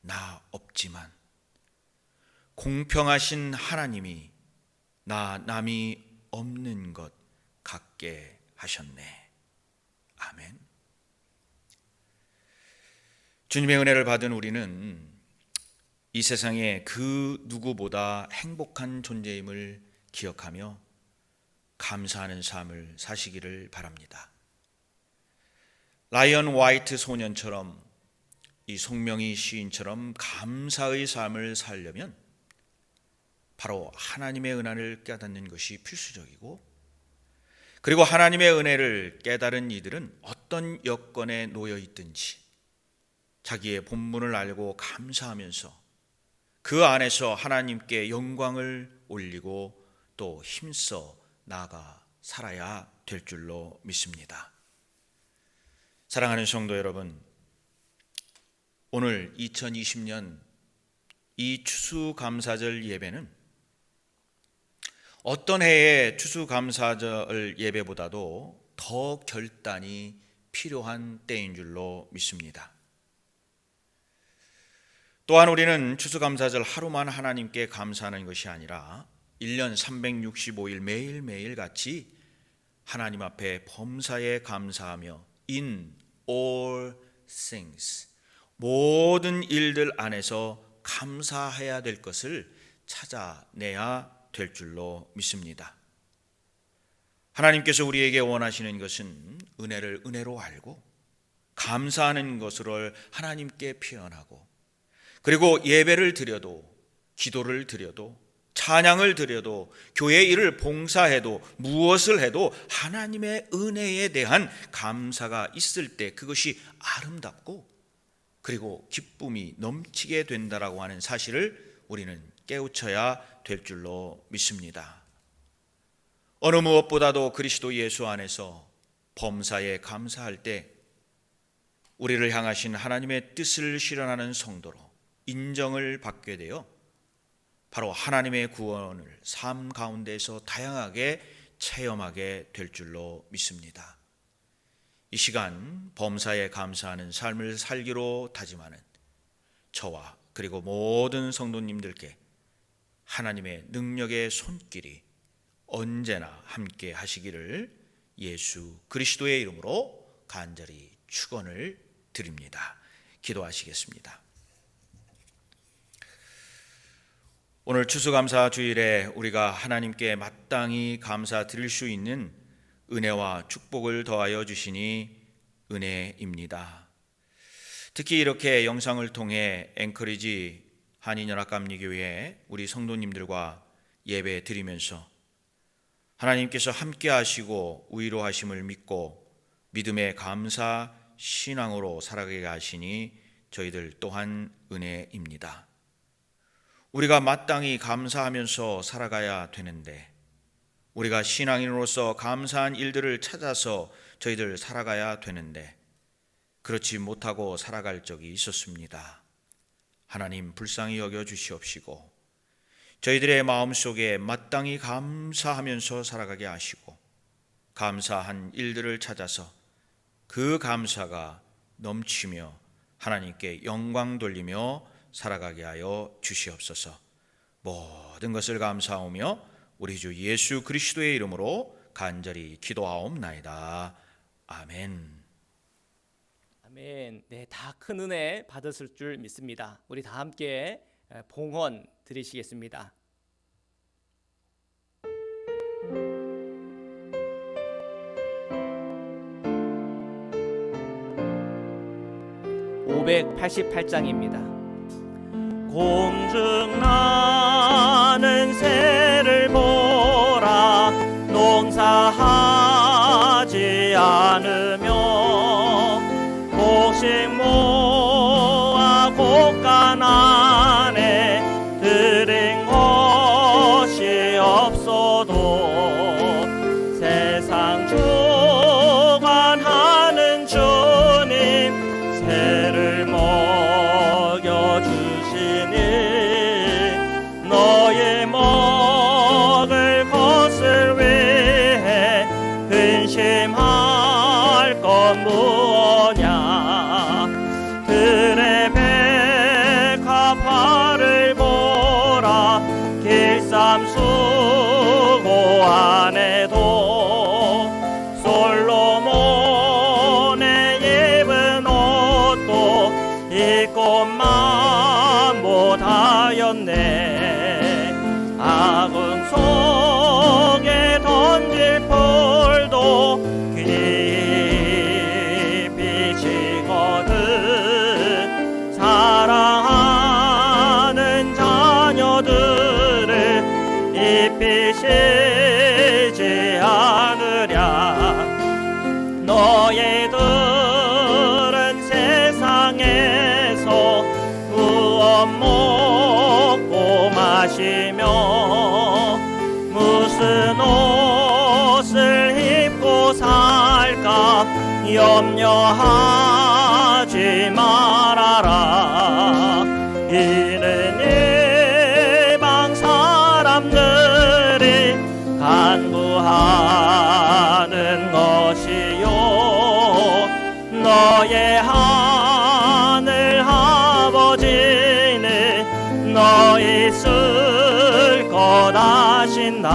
나 없지만 공평하신 하나님이 나 남이 없는 것 갖게 하셨네. 아멘. 주님의 은혜를 받은 우리는 이 세상에 그 누구보다 행복한 존재임을 기억하며 감사하는 삶을 사시기를 바랍니다. 라이언 화이트 소년처럼 이 송명희 시인처럼 감사의 삶을 살려면 바로 하나님의 은혜를 깨닫는 것이 필수적이고, 그리고 하나님의 은혜를 깨달은 이들은 어떤 여건에 놓여 있든지 자기의 본분을 알고 감사하면서 그 안에서 하나님께 영광을 올리고 또 힘써 나아가 살아야 될 줄로 믿습니다. 사랑하는 성도 여러분, 오늘 2020년 이 추수감사절 예배는 어떤 해의 추수감사절 예배보다도 더 결단이 필요한 때인 줄로 믿습니다. 또한 우리는 추수감사절 하루만 하나님께 감사하는 것이 아니라 1년 365일 매일매일 같이 하나님 앞에 범사에 감사하며 in all things, 모든 일들 안에서 감사해야 될 것을 찾아내야 될 줄로 믿습니다. 하나님께서 우리에게 원하시는 것은 은혜를 은혜로 알고 감사하는 것으로 하나님께 표현하고, 그리고 예배를 드려도, 기도를 드려도, 찬양을 드려도, 교회 일을 봉사해도, 무엇을 해도 하나님의 은혜에 대한 감사가 있을 때 그것이 아름답고 그리고 기쁨이 넘치게 된다라고 하는 사실을 우리는 깨우쳐야 될 줄로 믿습니다. 어느 무엇보다도 그리스도 예수 안에서 범사에 감사할 때 우리를 향하신 하나님의 뜻을 실현하는 성도로, 인정을 받게 되어 바로 하나님의 구원을 삶 가운데서 다양하게 체험하게 될 줄로 믿습니다. 이 시간 범사에 감사하는 삶을 살기로 다짐하는 저와 그리고 모든 성도님들께 하나님의 능력의 손길이 언제나 함께 하시기를 예수 그리스도의 이름으로 간절히 축원을 드립니다. 기도하시겠습니다. 오늘 추수감사 주일에 우리가 하나님께 마땅히 감사드릴 수 있는 은혜와 축복을 더하여 주시니 은혜입니다. 특히 이렇게 영상을 통해 앵커리지 한인연합감리교회 우리 성도님들과 예배 드리면서 하나님께서 함께 하시고 위로하심을 믿고 믿음의 감사 신앙으로 살아가게 하시니 저희들 또한 은혜입니다. 우리가 마땅히 감사하면서 살아가야 되는데 우리가 신앙인으로서 감사한 일들을 찾아서 저희들 살아가야 되는데 그렇지 못하고 살아갈 적이 있었습니다. 하나님 불쌍히 여겨 주시옵시고 저희들의 마음속에 마땅히 감사하면서 살아가게 하시고 감사한 일들을 찾아서 그 감사가 넘치며 하나님께 영광 돌리며 살아가게 하여 주시옵소서. 모든 것을 감사하며 우리 주 예수 그리스도의 이름으로 간절히 기도하옵나이다. 아멘. 아멘. 네, 다 큰 은혜 받았을 줄 믿습니다. 우리 다 함께 봉헌 드리시겠습니다. (588장입니다) 공중 나는 새를 보라 농사하지 않으며 곡식 모아 곡간 안에 들인 것이 없어도 세상 주관하는 주님 새를 먹여주시니 너의 먹을 것을 위해 근심할 건 무엇냐 들의 백합화를 보라 길쌈수고 안에도 솔로몬의 입은 옷도 이것만 못하였네 아궁 속에 던질 풀도 깊이 지거든 사랑하는 자녀들을 입히 쉬지 않으랴 너희들은 세상에서 무엇 먹고 마시며 무슨 옷을 입고 살까 염려하지 말아라 이는 이방 사람들이 간구하는 것이요 너의 하늘 아버지는 너희 쓸 것 아신다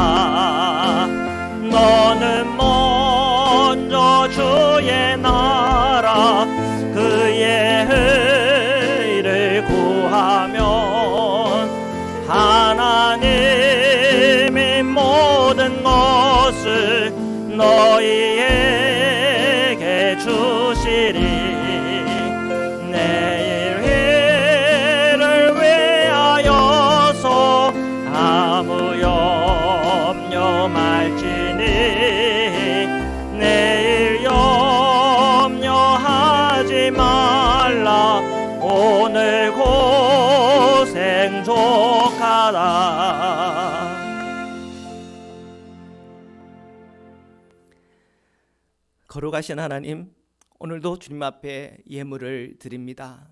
너는 먼저 주의 나라 그의 의를 구하면 하나님이 모든 것을 너희에게 주시리 내일 일을 위하여서 아무 염려 말지니 내일 염려하지 말라 오늘 고생 족하다 거룩하신 하나님, 오늘도 주님 앞에 예물을 드립니다.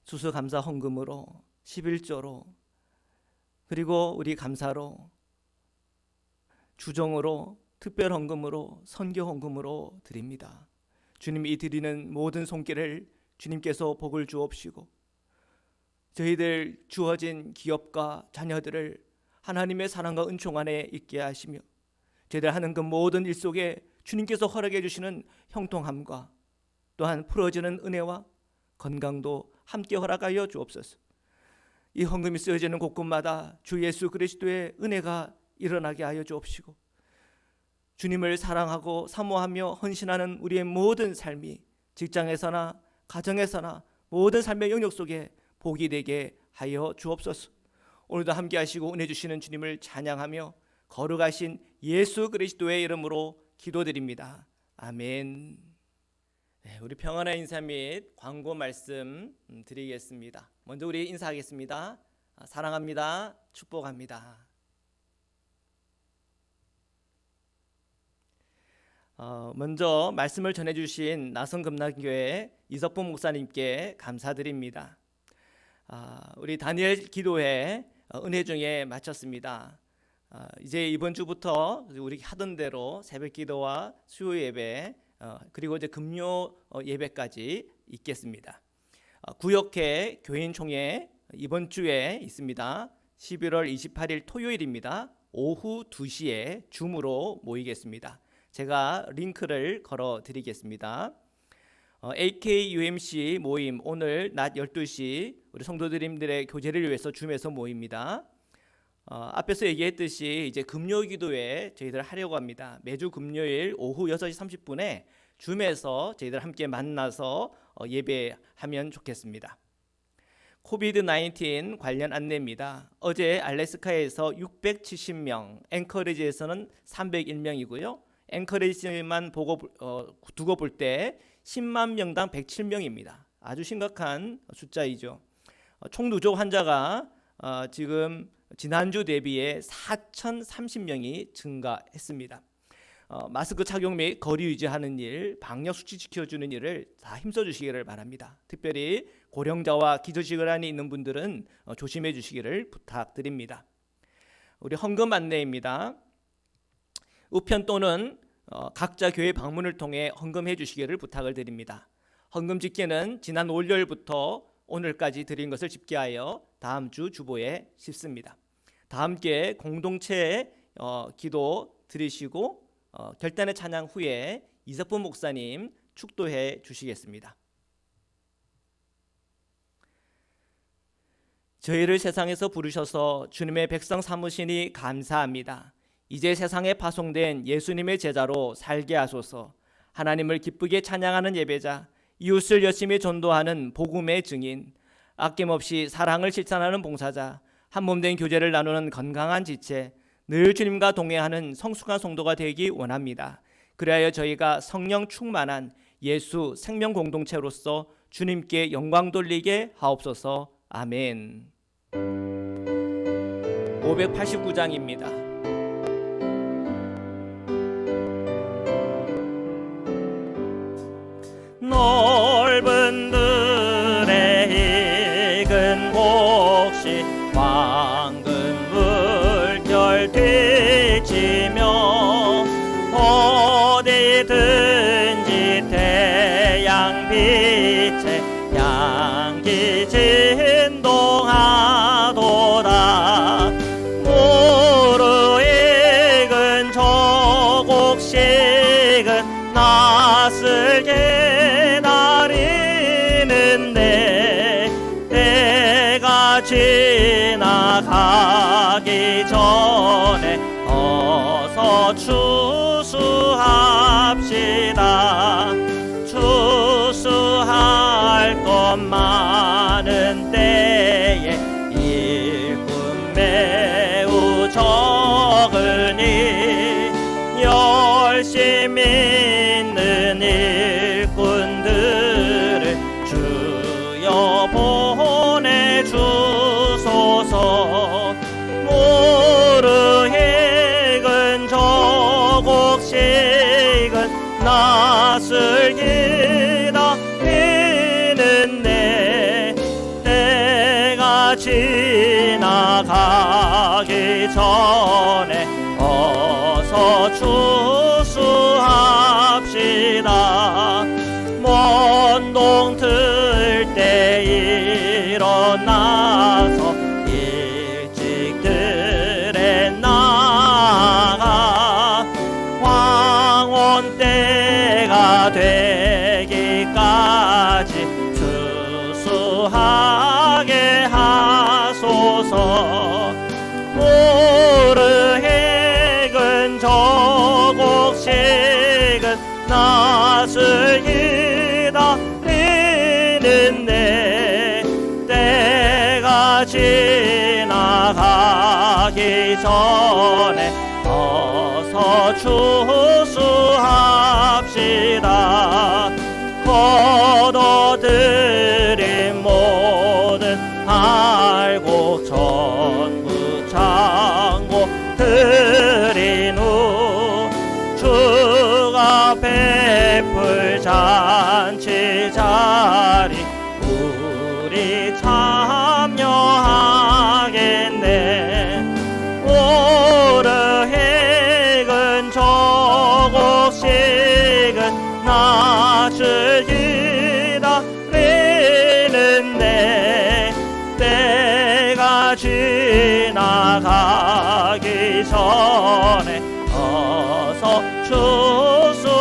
추수감사 헌금으로 11조로 그리고 우리 감사로 주정으로 특별 헌금으로 선교 헌금으로 드립니다. 주님이 드리는 모든 손길을 주님께서 복을 주옵시고 저희들 주어진 기업과 자녀들을 하나님의 사랑과 은총 안에 있게 하시며 저희들 하는 그 모든 일 속에 주님께서 허락해 주시는 형통함과 또한 풀어지는 은혜와 건강도 함께 허락하여 주옵소서. 이 헌금이 쓰여지는 곳곳마다 주 예수 그리스도의 은혜가 일어나게 하여 주옵시고 주님을 사랑하고 사모하며 헌신하는 우리의 모든 삶이 직장에서나 가정에서나 모든 삶의 영역 속에 복이 되게 하여 주옵소서. 오늘도 함께 하시고 은혜 주시는 주님을 찬양하며 거룩하신 예수 그리스도의 이름으로 기도드립니다. 아멘. 네, 우리 평안의 인사 및 광고 말씀 드리겠습니다. 먼저 우리 인사하겠습니다. 사랑합니다. 축복합니다. 먼저 말씀을 전해주신 나성금락교회 이석분 목사님께 감사드립니다. 우리 다니엘 기도회 은혜 중에 마쳤습니다. 이제 이번 주부터 우리 하던 대로 새벽 기도와 수요 예배 그리고 이제 금요 예배까지 있겠습니다. 구역회 교인 총회 이번 주에 있습니다. 11월 28일 토요일입니다. 오후 2시에 줌으로 모이겠습니다. 제가 링크를 걸어 드리겠습니다. AKUMC 모임 오늘 낮 12시 우리 성도님들의 교제를 위해서 줌에서 모입니다. 앞에서 얘기했듯이 이제 금요 기도회 저희들 하려고 합니다. 매주 금요일 오후 6시 30분에 줌에서 저희들 함께 만나서 예배하면 좋겠습니다. 코비드-19 관련 안내입니다. 어제 알래스카에서 670명, 앵커리지에서는 301명이고요. 앵커리지만 두고 볼 때 10만 명당 107명입니다. 아주 심각한 숫자이죠. 총 누적 환자가 지금 지난주 대비해 4,030명이 증가했습니다. 마스크 착용 및 거리 유지하는 일, 방역 수칙 지켜주는 일을 다 힘써 주시기를 바랍니다. 특별히 고령자와 기저질환이 있는 분들은 조심해 주시기를 부탁드립니다. 우리 헌금 안내입니다. 우편 또는 각자 교회 방문을 통해 헌금해 주시기를 부탁을 드립니다. 헌금 집계는 지난 월요일부터 오늘까지 드린 것을 집계하여 다음 주 주보에 싣습니다. 다 함께 공동체 기도 드리시고 결단의 찬양 후에 이석분 목사님 축도해 주시겠습니다. 저희를 세상에서 부르셔서 주님의 백성 삼으시니 감사합니다. 이제 세상에 파송된 예수님의 제자로 살게 하소서. 하나님을 기쁘게 찬양하는 예배자, 이웃을 열심히 전도하는 복음의 증인, 아낌없이 사랑을 실천하는 봉사자, 한몸된 교제를 나누는 건강한 지체, 늘 주님과 동행하는 성숙한 성도가 되기 원합니다. 그리하여 저희가 성령 충만한 예수 생명 공동체로서 주님께 영광 돌리게 하옵소서. 아멘. 589장입니다. 넓은 들의 익은 곡식 황금 물결 비치며 어디든지 태양빛에 양기 진동하도다. 무르익은 저 곡식은 낯설게 지나가기 전에 어서 추수합시다. 추수할 것 많은 때에 일꾼 매우 적으니 열심히 있는 일꾼들을 주여 보내주소서. 무르익은 저 곡식은 낯설기다. 이는 내 때가 지나가기 지나가기 전에 어서 추수합시다. 먼동 틀 때 일어나서 일찍 들에 나가 황혼 때가 되기까지 추수하게 하소서. 모르해근 저곡식은 낯을 기다리는데 때가 지나가기 전에 어서 추수합시다. 거둬들인 모든 알곡 전부 창고 드린 후 주가 베풀 잔치 자리 우리 참여하겠네. 오르해근 저곡식은 낯을 기다리는데 때가 지나가기 전에 어서 추수합시다.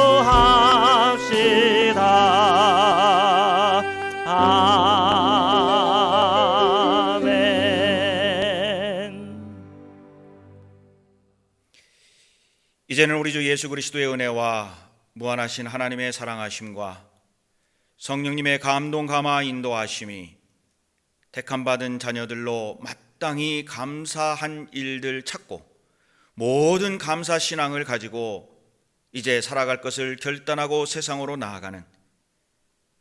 아멘. 이제는 우리 주 예수 그리스도의 은혜와 무한하신 하나님의 사랑하심과 성령님의 감동 감화 인도하심이 택함받은 자녀들로 마땅히 감사한 일들 찾고 모든 감사 신앙을 가지고 이제 살아갈 것을 결단하고 세상으로 나아가는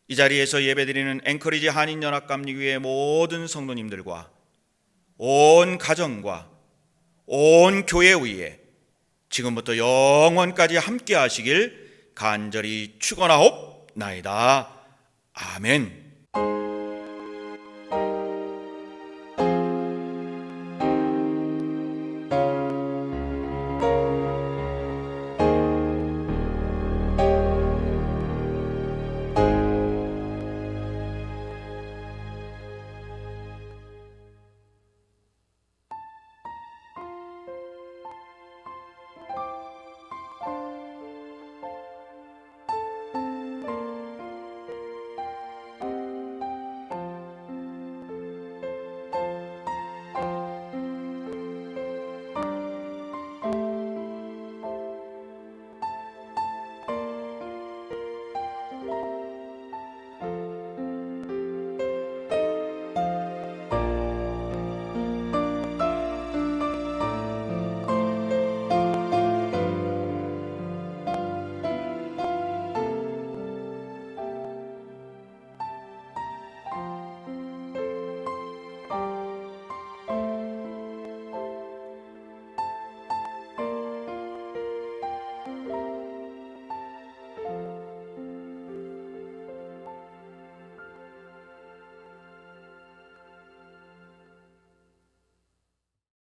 이 자리에서 예배드리는 앵커리지 한인연합감리교회 모든 성도님들과 온 가정과 온 교회 위에 지금부터 영원까지 함께 하시길 간절히 축원하옵나이다. 아멘.